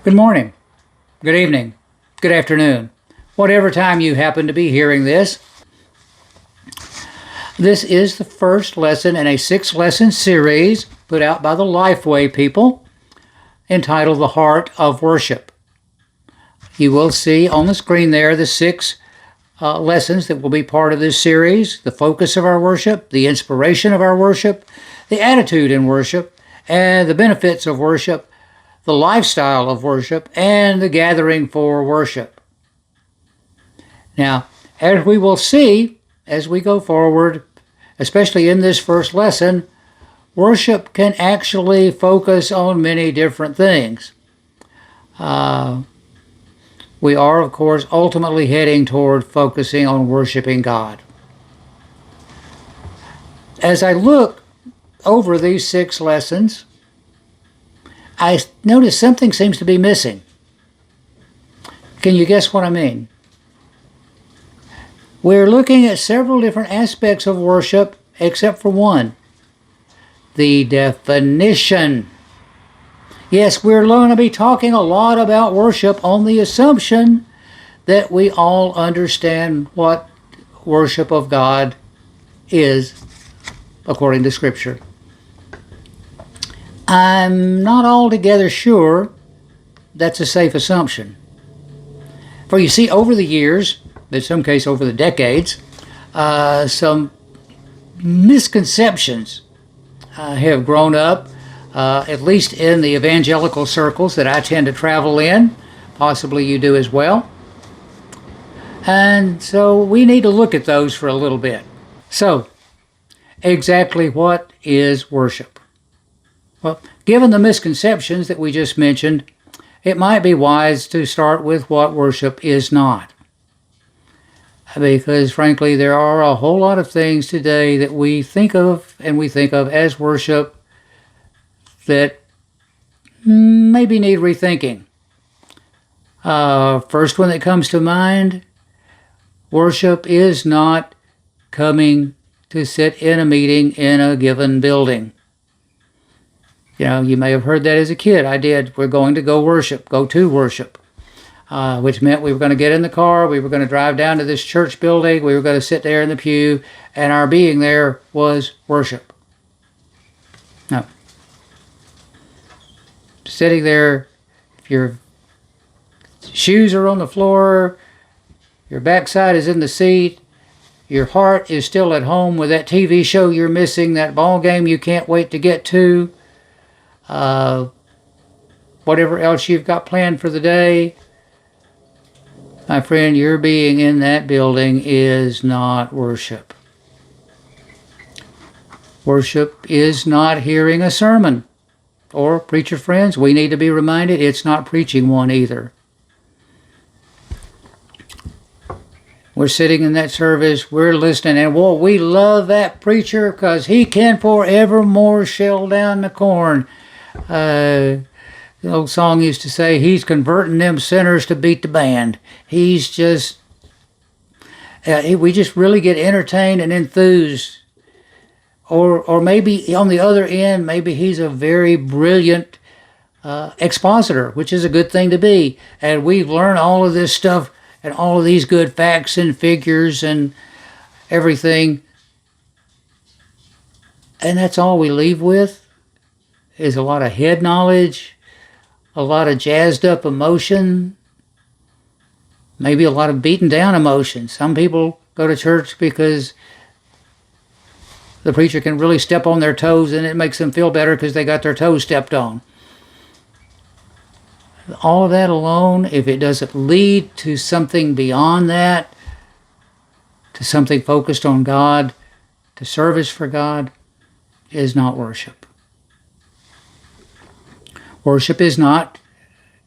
Good morning, good evening, good afternoon, whatever time you happen to be hearing this. This is the first lesson in a 6-lesson series put out by the Lifeway people entitled The Heart of Worship. You will see on the screen there the 6 lessons that will be part of this series: the focus of our worship, the inspiration of our worship, the attitude in worship, and the benefits of worship, the lifestyle of worship, and the gathering for worship. Now, as we will see as we go forward, especially in this first lesson, worship can actually focus on many different things. We are, of course, ultimately heading toward focusing on worshiping God. As I look over these 6 lessons, I notice something seems to be missing. Can you guess what I mean? We're looking at several different aspects of worship, except for one: the definition. Yes, we're going to be talking a lot about worship on the assumption that we all understand what worship of God is according to Scripture. I'm not altogether sure that's a safe assumption. For you see, over the years, in some case over the decades, some misconceptions have grown up, at least in the evangelical circles that I tend to travel in. Possibly you do as well. And so we need to look at those for a little bit. So, exactly what is worship? Well, given the misconceptions that we just mentioned, it might be wise to start with what worship is not. Because, frankly, there are a whole lot of things today that we think of as worship that maybe need rethinking. First one that comes to mind: worship is not coming to sit in a meeting in a given building. You know, you may have heard that as a kid. I did. We're going to go to worship, which meant we were going to get in the car, we were going to drive down to this church building, we were going to sit there in the pew, and our being there was worship. No. Sitting there, if your shoes are on the floor, your backside is in the seat, your heart is still at home with that TV show you're missing, that ball game you can't wait to get to, whatever else you've got planned for the day, my friend, your being in that building is not worship. Worship is not hearing a sermon. Or, preacher friends, we need to be reminded it's not preaching one either. We're sitting in that service, we're listening, and well, we love that preacher because he can forevermore shell down the corn. The old song used to say, he's converting them sinners to beat the band. He's just, we just really get entertained and enthused. Or maybe on the other end, maybe he's a very brilliant expositor, which is a good thing to be. And we learn all of this stuff and all of these good facts and figures and everything. And that's all we leave with, is a lot of head knowledge, a lot of jazzed up emotion, maybe a lot of beaten down emotion. Some people go to church because the preacher can really step on their toes and it makes them feel better because they got their toes stepped on. All of that alone, if it doesn't lead to something beyond that, to something focused on God, to service for God, is not worship. Worship is not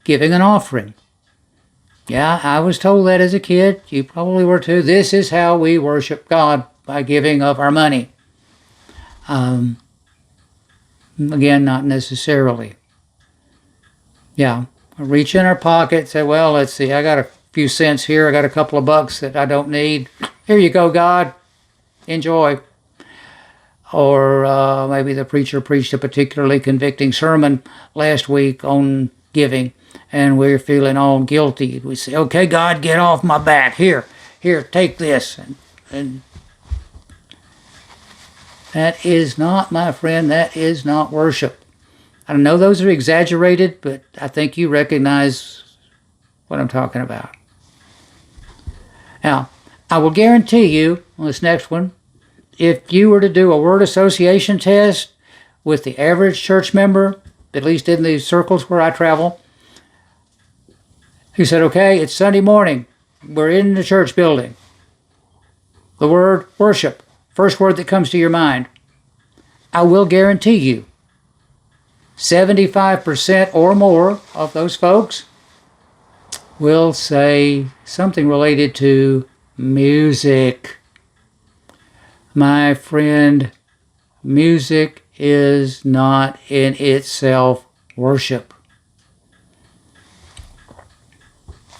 giving an offering. Yeah, I was told that as a kid. You probably were too. This is how we worship God, by giving of our money. Again, not necessarily. Yeah, reach in our pocket, say, well, let's see, I got a few cents here, I got a couple of bucks that I don't need. Here you go, God. Enjoy. Or maybe the preacher preached a particularly convicting sermon last week on giving, and we're feeling all guilty. We say, okay, God, get off my back. Here, take this. And that is not, my friend, that is not worship. I know those are exaggerated, but I think you recognize what I'm talking about. Now, I will guarantee you on this next one, if you were to do a word association test with the average church member, at least in the circles where I travel, who said, okay, it's Sunday morning, we're in the church building. The word worship, first word that comes to your mind. I will guarantee you, 75% or more of those folks will say something related to music. My friend, music is not in itself worship.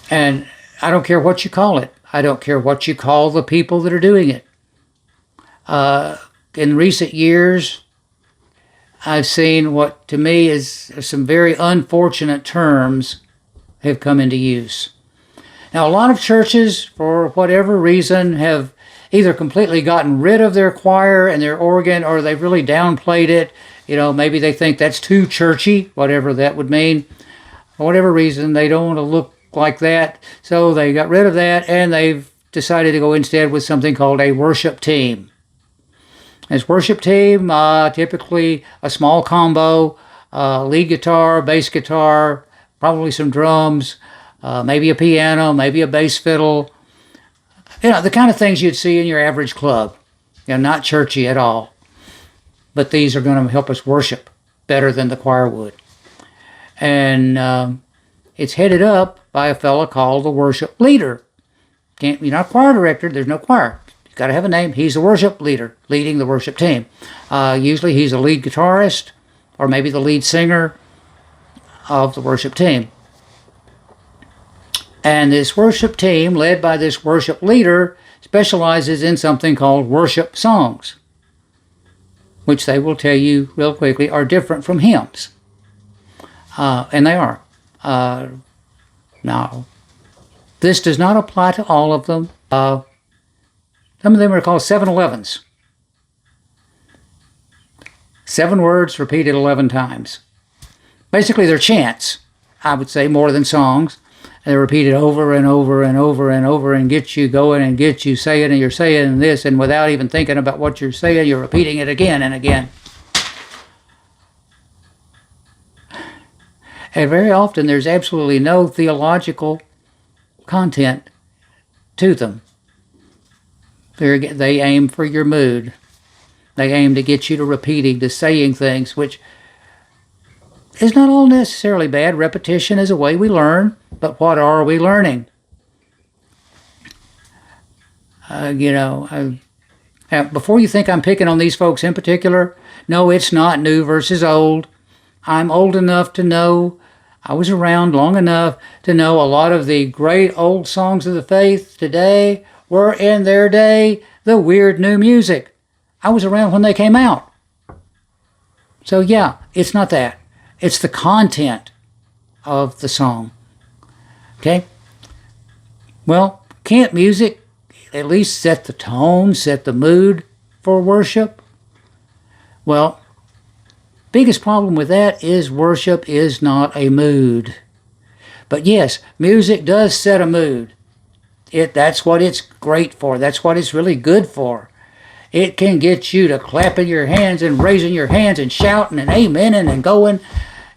And I don't care what you call it. I don't care what you call the people that are doing it. In recent years, I've seen what to me is some very unfortunate terms have come into use. Now, a lot of churches, for whatever reason, have either completely gotten rid of their choir and their organ, or they've really downplayed it. Maybe they think that's too churchy, whatever that would mean. For whatever reason, they don't want to look like that, so they got rid of that, and they've decided to go instead with something called a worship team. As worship team, typically a small combo, lead guitar, bass guitar, probably some drums, maybe a piano, maybe a bass fiddle. The kind of things you'd see in your average club. Not churchy at all. But these are going to help us worship better than the choir would. And it's headed up by a fellow called the worship leader. You're not a choir director, there's no choir. You've got to have a name. He's the worship leader, leading the worship team. Usually he's a lead guitarist, or maybe the lead singer of the worship team. And this worship team, led by this worship leader, specializes in something called worship songs, which they will tell you real quickly are different from hymns. And they are. Now, this does not apply to all of them. Some of them are called 7-Elevens. 7 words repeated 11 times. Basically, they're chants, I would say, more than songs. And they're repeated over and over and over and over and get you going and get you saying, and you're saying this, and without even thinking about what you're saying, you're repeating it again and again. And very often there's absolutely no theological content to them. They aim for your mood. They aim to get you to repeating, to saying things, which is not all necessarily bad. Repetition is a way we learn, but what are we learning? Before you think I'm picking on these folks in particular, no, it's not new versus old. I'm old enough to know, I was around long enough to know a lot of the great old songs of the faith today were in their day the weird new music. I was around when they came out. So yeah, it's not that. It's the content of the song. Okay? Well, can't music at least set the tone, set the mood for worship? Well, biggest problem with that is worship is not a mood. But yes, music does set a mood. That's what it's great for. That's what it's really good for. It can get you to clapping your hands and raising your hands and shouting and amening and going.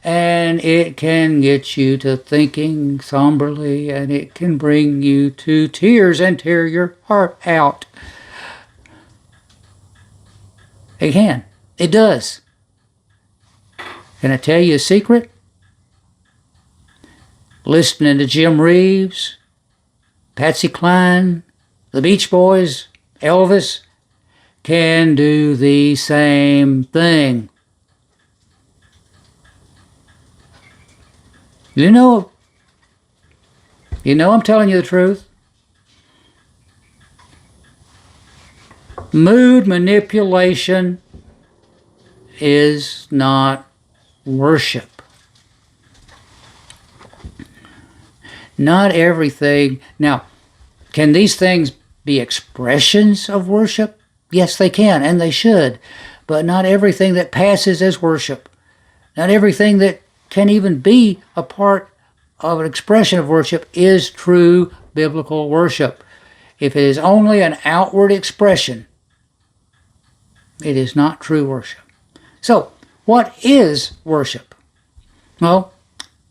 And it can get you to thinking somberly, and it can bring you to tears and tear your heart out. It can. It does. Can I tell you a secret? Listening to Jim Reeves, Patsy Cline, the Beach Boys, Elvis, can do the same thing. You know I'm telling you the truth. Mood manipulation is not worship. Not everything. Now, can these things be expressions of worship? Yes, they can, and they should. But not everything that passes as worship. Not everything that can even be a part of an expression of worship is true biblical worship. If it is only an outward expression, it is not true worship. So, what is worship? Well,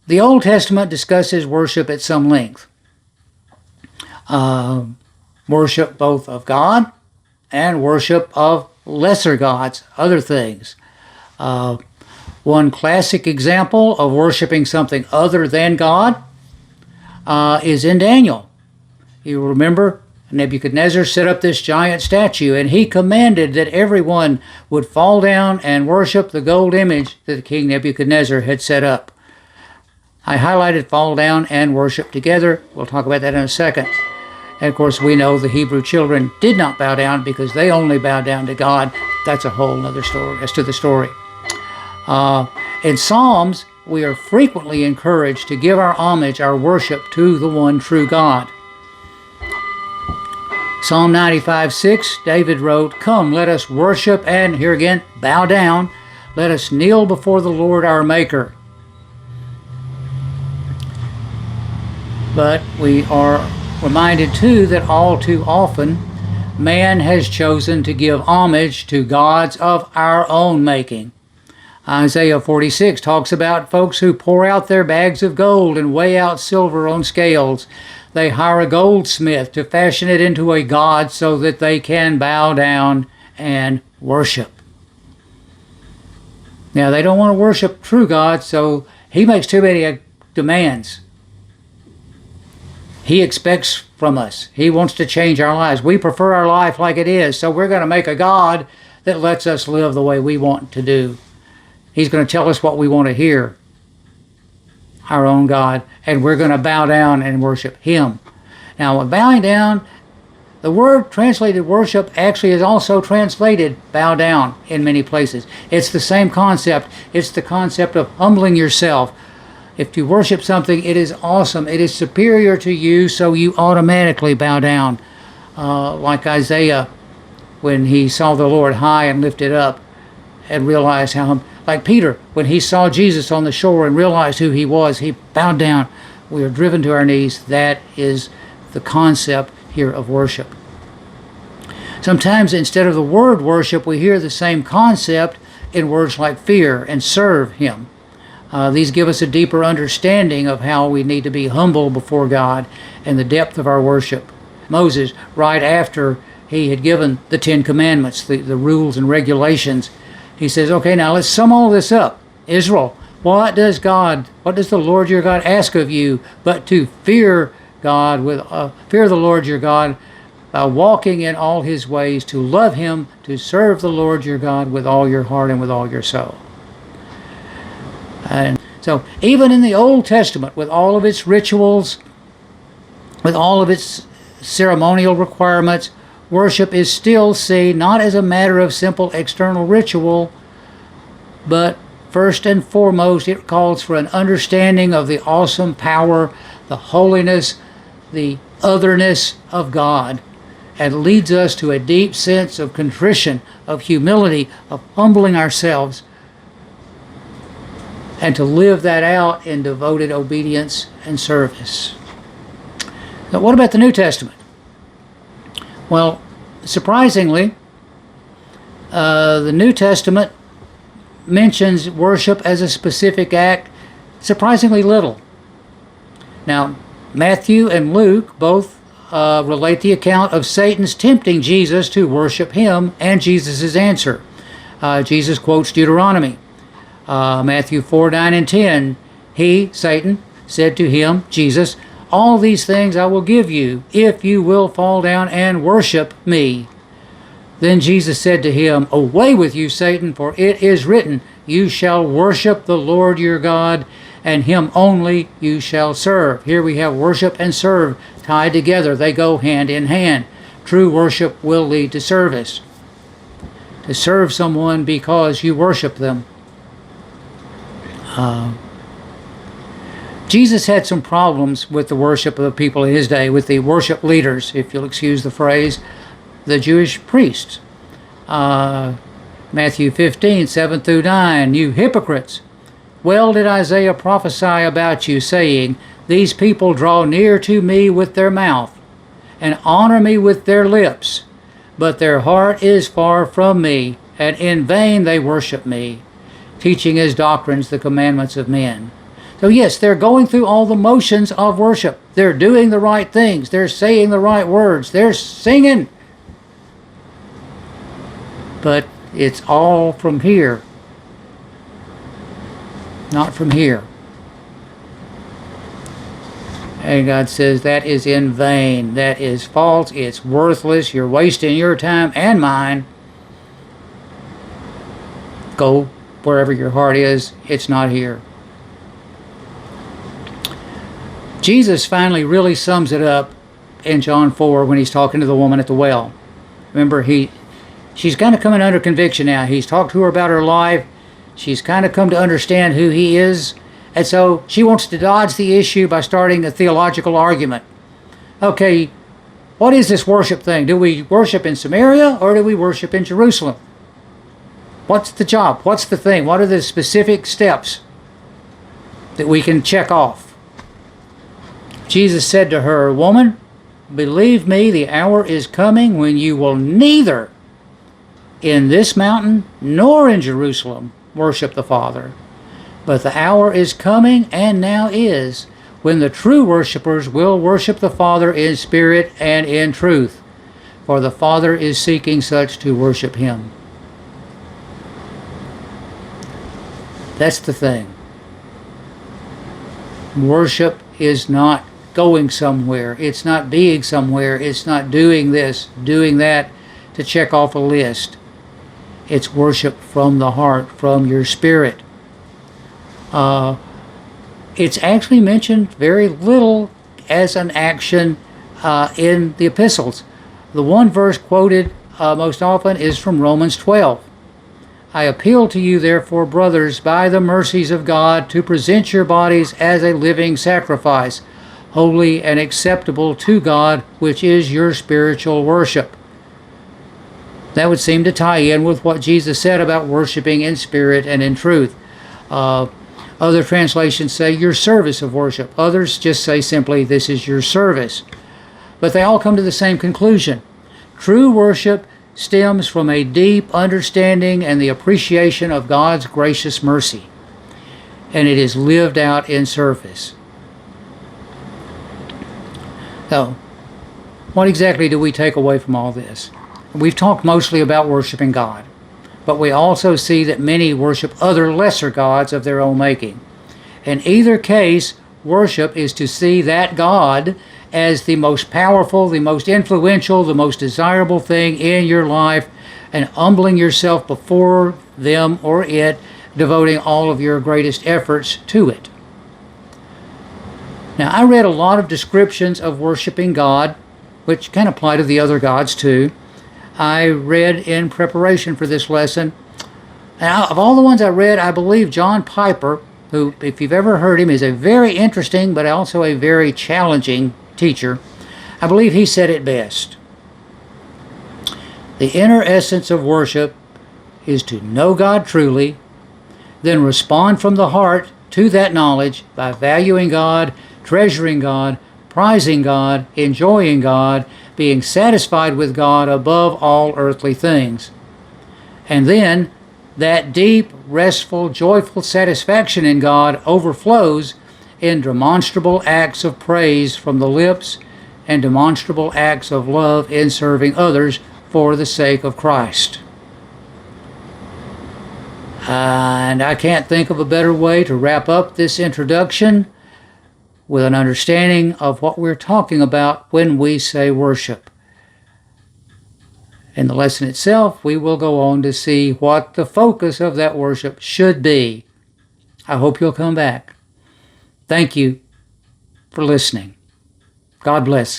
the Old Testament discusses worship at some length. Worship both of God and worship of lesser gods, other things. One classic example of worshiping something other than God is in Daniel. You remember Nebuchadnezzar set up this giant statue, and he commanded that everyone would fall down and worship the gold image that King Nebuchadnezzar had set up. I highlighted fall down and worship together. We'll talk about that in a second. And of course, we know the Hebrew children did not bow down because they only bowed down to God. That's a whole other story as to the story. In Psalms, we are frequently encouraged to give our homage, our worship to the one true God. Psalm 95:6, David wrote, "Come, let us worship and," here again, bow down. "Let us kneel before the Lord our Maker." But we are reminded too that all too often man has chosen to give homage to gods of our own making. Isaiah 46 talks about folks who pour out their bags of gold and weigh out silver on scales. They hire a goldsmith to fashion it into a god so that they can bow down and worship. Now, they don't want to worship true God, so he makes too many demands. He expects from us. He wants to change our lives. We prefer our life like it is, so we're going to make a God that lets us live the way we want to do. He's going to tell us what we want to hear, our own God, and we're going to bow down and worship him. Now, when bowing down, the word translated worship actually is also translated bow down in many places. It's the same concept. It's the concept of humbling yourself. If you worship something, it is awesome. It is superior to you, so you automatically bow down. Like Isaiah, when he saw the Lord high and lifted up and realized how, like Peter, when he saw Jesus on the shore and realized who he was, he bowed down. We are driven to our knees. That is the concept here of worship. Sometimes instead of the word worship, we hear the same concept in words like fear and serve him. These give us a deeper understanding of how we need to be humble before God and the depth of our worship. Moses, right after he had given the Ten Commandments, the rules and regulations, he says, okay, now let's sum all this up. Israel, what does the Lord your God ask of you but to fear God, fear the Lord your God by walking in all his ways, to love him, to serve the Lord your God with all your heart and with all your soul. And so even in the Old Testament, with all of its rituals, with all of its ceremonial requirements, worship is still seen not as a matter of simple external ritual, but first and foremost, it calls for an understanding of the awesome power, the holiness, the otherness of God, and leads us to a deep sense of contrition, of humility, of humbling ourselves, and to live that out in devoted obedience and service. Now, what about the New Testament? Well, surprisingly, the New Testament mentions worship as a specific act surprisingly little. Now, Matthew and Luke both relate the account of Satan's tempting Jesus to worship him and Jesus' answer. Jesus quotes Deuteronomy. Matthew 4, 9, and 10. He, Satan, said to him, Jesus, all these things I will give you, if you will fall down and worship me. Then Jesus said to him, away with you, Satan, for it is written, you shall worship the Lord your God, and him only you shall serve. Here we have worship and serve tied together. They go hand in hand. True worship will lead to service. To serve someone because you worship them. Jesus had some problems with the worship of the people of his day, with the worship leaders, if you'll excuse the phrase, the Jewish priests. Matthew 15, 7 through 9, you hypocrites! Well did Isaiah prophesy about you, saying, these people draw near to me with their mouth, and honor me with their lips, but their heart is far from me, and in vain they worship me, teaching as doctrines the commandments of men. So yes, they're going through all the motions of worship. They're doing the right things. They're saying the right words. They're singing. But it's all from here, not from here. And God says that is in vain. That is false. It's worthless. You're wasting your time and mine. Go wherever your heart is. It's not here. Jesus finally really sums it up in John 4 when he's talking to the woman at the well. Remember, she's kind of coming under conviction now. He's talked to her about her life. She's kind of come to understand who he is. And so she wants to dodge the issue by starting a theological argument. Okay, what is this worship thing? Do we worship in Samaria or do we worship in Jerusalem? What's the job? What's the thing? What are the specific steps that we can check off? Jesus said to her, woman, believe me, the hour is coming when you will neither in this mountain nor in Jerusalem worship the Father. But the hour is coming, and now is, when the true worshipers will worship the Father in spirit and in truth, for the Father is seeking such to worship him. That's the thing. Worship is not going somewhere. It's not being somewhere. It's not doing this, doing that to check off a list. It's worship from the heart, from your spirit. It's actually mentioned very little as an action in the epistles. The one verse quoted most often is from Romans 12. I appeal to you, therefore, brothers, by the mercies of God, to present your bodies as a living sacrifice, holy and acceptable to God, which is your spiritual worship. That would seem to tie in with what Jesus said about worshiping in spirit and in truth. Other translations say your service of worship. Others just say simply, this is your service. But they all come to the same conclusion. True worship stems from a deep understanding and the appreciation of God's gracious mercy. And it is lived out in service. So, what exactly do we take away from all this? We've talked mostly about worshiping God, but we also see that many worship other lesser gods of their own making. In either case, worship is to see that God as the most powerful, the most influential, the most desirable thing in your life, and humbling yourself before them or it, devoting all of your greatest efforts to it. Now, I read a lot of descriptions of worshiping God, which can apply to the other gods too. I read in preparation for this lesson. Now, of all the ones I read, I believe John Piper, who, if you've ever heard him, is a very interesting but also a very challenging teacher. I believe he said it best. The inner essence of worship is to know God truly, then respond from the heart to that knowledge by valuing God, treasuring God, prizing God, enjoying God, being satisfied with God above all earthly things. And then that deep, restful, joyful satisfaction in God overflows in demonstrable acts of praise from the lips and demonstrable acts of love in serving others for the sake of Christ. And I can't think of a better way to wrap up this introduction with an understanding of what we're talking about when we say worship. In the lesson itself, we will go on to see what the focus of that worship should be. I hope you'll come back. Thank you for listening. God bless.